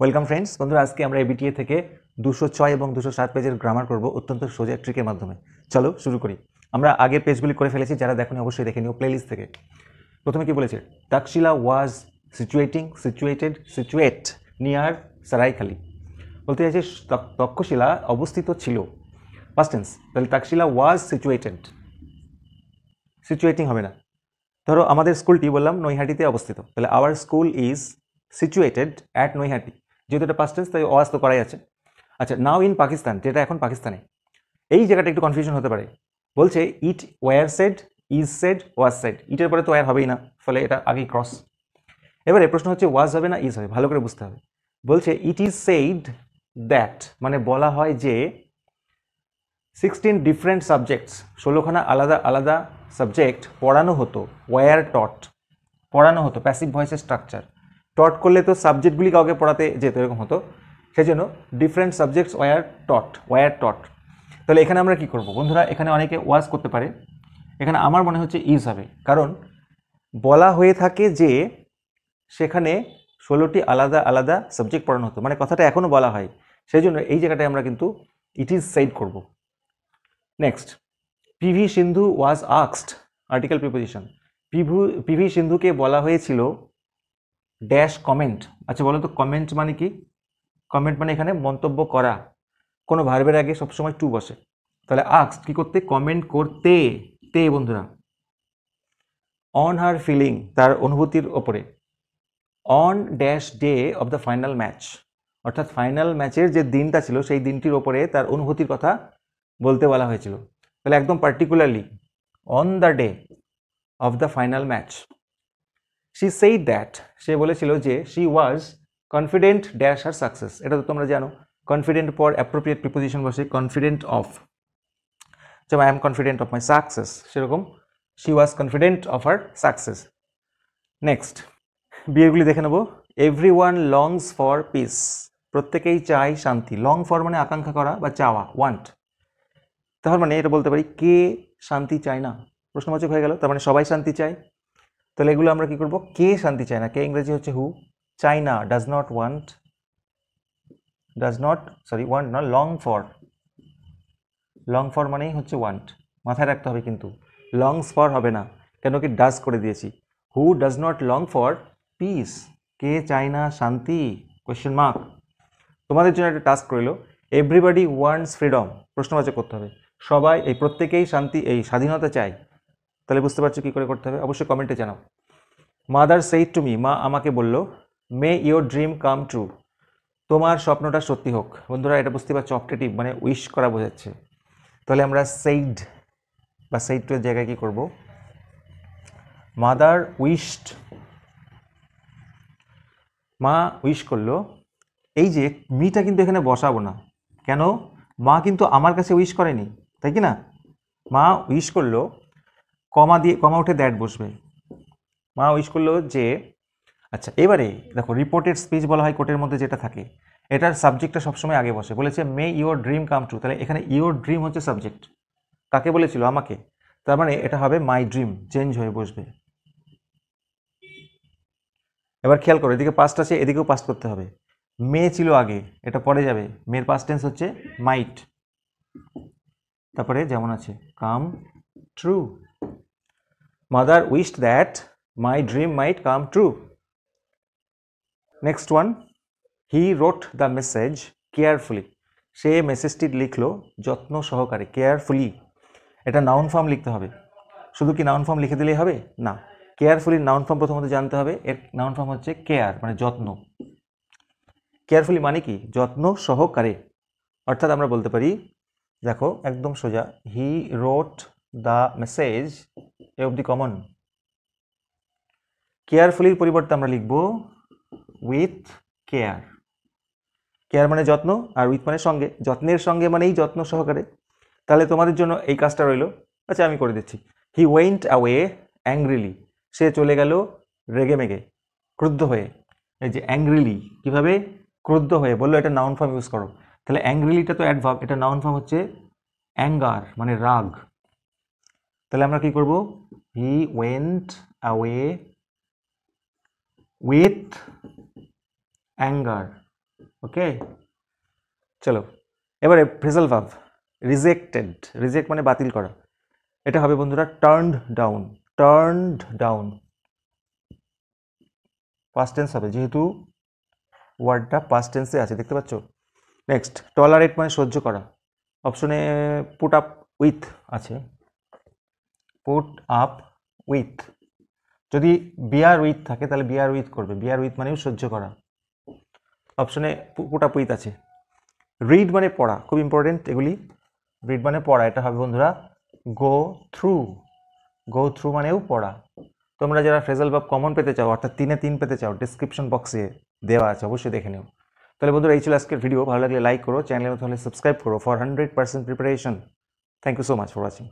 Welcome friends, বন্ধুরা আজকে আমরা এবিটিএ থেকে 206 এবং 207 পেজের গ্রামার করব অত্যন্ত সোজা ট্রিকের মাধ্যমে। চলো শুরু করি। আমরা আগের পেজগুলি করে ফেলেছি, যারা দেখোনি অবশ্যই দেখে নিও প্লেলিস্ট থেকে। প্রথমে কি বলেছে? তাকশিলা ওয়াজ সিচুয়েট নিয়ার সারাইখালি। বলতে চাইছে তক্ষশিলা অবস্থিত ছিল, পাস্ট টেন্স। তাহলে তাকশিলা ওয়াজ সিচুয়েটিং হবে না। ধরো আমাদের স্কুলটি বললাম নৈহাটিতে অবস্থিত, তাহলে our school is situated at Naihati. যেহেতু এটা পাস্ট টেন্স তাই ওয়াজ তো করাই আছে। আচ্ছা, নাও ইন পাকিস্তান, যেটা এখন পাকিস্তানে। এই জায়গাটা একটু কনফিউশন হতে পারে। বলছে it were said, is said, was said. ইটের পরে তো ওয়ার হবেই না, ফলে এটা আগেই ক্রস। এবারে প্রশ্ন হচ্ছে ওয়াজ হবে না ইজ হবে, ভালো করে বুঝতে হবে। বলছে ইট ইজ সেইড দ্যাট, মানে বলা হয় যে 16 ডিফারেন্ট সাবজেক্টস, 16খানা আলাদা আলাদা সাবজেক্ট পড়ানো হতো। ওয়ার টট, পড়ানো হতো, প্যাসিভ ভয়েসের স্ট্রাকচার। টট করলে তো সাবজেক্টগুলি কাউকে পড়াতে যেত, এরকম হতো। সেই জন্য ডিফারেন্ট সাবজেক্টস ওয়ার টট। তাহলে এখানে আমরা কি করব বন্ধুরা? এখানে অনেকে ওয়াজ করতে পারে, এখানে আমার মনে হচ্ছে ইজ হবে, কারণ বলা হয়ে থাকে যে সেখানে 16টি আলাদা আলাদা সাবজেক্ট পড়ানো হতো, মানে কথাটা এখনও বলা হয়। সেই জন্য এই জায়গাটায় আমরা কিন্তু ইট ইজ সেইড করব। নেক্সট, পিভি সিন্ধু ওয়াজ আস্কড, আর্টিকেল প্রিপোজিশন। পিভি সিন্ধুকে বলা হয়েছিল ড্যাশ কমেন্ট। আচ্ছা বলো তো কমেন্ট মানে কি? কমেন্ট মানে এখানে মন্তব্য করা, কোনো ভার্বের আগে সবসময় টু বসে। তাহলে আস্কড কি করতে? কমেন্ট করতে, তে বন্ধুরা। অন হার ফিলিং, তার অনুভূতির ওপরে। On dash day of the final match, অর্থাৎ ফাইনাল ম্যাচের যে দিনটা ছিল সেই দিনটির ওপরে তার অনুভূতির কথা বলতে বলা হয়েছিল। তাহলে একদম particularly on the day of the final match she said that, সে বলেছিল যে she was confident dash her success. এটা তো তোমরা জানো, কনফিডেন্ট পর অ্যাপ্রোপ্রিয়েট প্রিপোজিশন বসে, কনফিডেন্ট অফ। যেমন I am confident of my success, সেরকম she was confident of her success. Next, বিয়েগুলি দেখে নেব। Every one longs for peace, প্রত্যেকেই চায় শান্তি। লং ফর মানে আকাঙ্ক্ষা করা বা চাওয়া, ওয়ান্ট। তার মানে এটা বলতে পারি কে শান্তি চায় না, প্রশ্নবাচক হয়ে গেল। তার মানে সবাই শান্তি চায়। তাহলে এগুলো আমরা কি করব? কে শান্তি চায় না, কে ইংরেজি হচ্ছে হু। চায় না, ডাজ নট ওয়ান্ট, ওয়ান্ট না, লং ফর মানেই হচ্ছে ওয়ান্ট, মাথায় রাখতে হবে। কিন্তু লংস ফর হবে না, কেন কি ডাজ করে দিয়েছি। Who does not long for peace, কে চায় না শান্তি, কোয়েশ্চেন মার্ক। তোমাদের জন্য একটা টাস্ক রইল, এভরিবডি ওয়ান্টস ফ্রিডম, প্রশ্নবাচক করতে হবে। সবাই, এই প্রত্যেকেই শান্তি, এই স্বাধীনতা চায়। তাহলে বুঝতে পারছো কী করে করতে হবে? অবশ্যই কমেন্টে জানাও। মাদার সেইড টু মি, মা আমাকে বলল, মে ইয়োর ড্রিম কাম ট্রু, তোমার স্বপ্নটা সত্যি হোক। বন্ধুরা এটা বুঝতে পারছো, অপটেটিভ মানে উইশ করা বোঝাচ্ছে। তাহলে আমরা সেইড বা সেইড টু এর জায়গায় কী করব? মাদার উইশড, মা উইশ করলো। এই যে মিটা কিন্তু এখানে বসাবো না, কেন? মা কিন্তু আমার কাছে উইশ করেনি, তাই কি না? মা উইশ করলো, কমা দিয়ে, কমা উঠে দ্যাট বসবে। মা উইশ করলো যে, আচ্ছা এবারে দেখো, রিপোর্টেড স্পিচ বলা হয় কোর্টের মধ্যে যেটা থাকে, এটার সাবজেক্টটা সবসময় আগে বসে। বলেছে মে ইওর ড্রিম কাম ট্রু, তাহলে এখানে ইওর ড্রিম হচ্ছে সাবজেক্ট। কাকে বলেছিল? আমাকে। তার মানে এটা হবে মাই ড্রিম, চেঞ্জ হয়ে বসবে। এবার খেয়াল করো, এদিকে পাস্ট আছে, এদিকেও পাস্ট করতে হবে। মে ছিল আগে, এটা পরে যাবে। মের পাস্ট টেন্স হচ্ছে মাইট, তারপরে যেমন আছে come true. Mother wished that my dream might come true. Next one, he wrote the message carefully, সে মেসেজটি লিখলো যত্ন সহকারে, কেয়ারফুলি। এটা নাউন ফর্ম লিখতে হবে। শুধু কি নাউন ফর্ম লিখে দিলেই হবে? না, কেয়ারফুলি নাউন ফর্ম প্রথমত জানতে হবে। এর নাউন ফর্ম হচ্ছে কেয়ার, মানে যত্ন। কেয়ারফুলি মানে কি? যত্ন সহকারে। অর্থাৎ আমরা বলতে পারি, দেখো একদম সোজা, হি রোট দ্য মেসেজ, এ অবধি কমন। কেয়ারফুলির পরিবর্তে আমরা লিখব উইথ কেয়ার। কেয়ার মানে যত্ন, আর উইথ মানে সঙ্গে, যত্নের সঙ্গে মানেই যত্ন সহকারে। তাহলে তোমাদের জন্য এই কাজটা রইল। আচ্ছা আমি করে দিচ্ছি। হি ওয়েন্ট অ্যাওয়ে অ্যাংগ্রিলি, সে চলে গেল রেগে মেগে, ক্রুদ্ধ হয়ে। এই যে অ্যাংগ্রিলি, কীভাবে? ক্রুদ্ধ হয়ে। বললো এটা নাউন ফর্ম ইউজ করো। তাহলে অ্যাংগ্রিলিটা তো অ্যাডভার্ব, এটা নাউন ফর্ম হচ্ছে অ্যাঙ্গার, মানে রাগ। তাহলে আমরা কি করব? He went away with anger. Okay, চলো এবারে ফ্রেজাল ভার্ব। রিজেক্টেড, রিজেক্ট মানে বাতিল করা, এটা হবে বন্ধুরা turned down. Turned down past tense হবে, যেহেতু ওয়ার্ডটা পাস্ট টেন্সে আছে, দেখতে পাচ্ছ। নেক্সট, টলারেট মানে সহ্য করা। অপশনে পুট আপ উইথ আছে, পুট আপ উইথ। যদি বিয়ার উইথ থাকে তাহলে বিয়ার উইথ করবে, বিয়ার উইথ মানেও সহ্য করা। অপশনে পুট আপ উইথ আছে। রিড মানে পড়া, খুব ইম্পর্টেন্ট এগুলি। রিড মানে পড়া, এটা হবে বন্ধুরা গো থ্রু। গো থ্রু মানেও পড়া। তোমরা যারা ফ্রেজাল ভার্ব কমন পেতে চাও, অর্থাৎ 3 এ 3 পেতে চাও, ডিসক্রিপশন বক্সে দেওয়া আছে, অবশ্যই দেখে নিও। তাহলে বন্ধুরা এই ছিল আজকের ভিডিও। ভালো লাগলে লাইক করো, চ্যানেলে তাহলে সাবস্ক্রাইব করো for 100% preparation. Thank you so much for watching.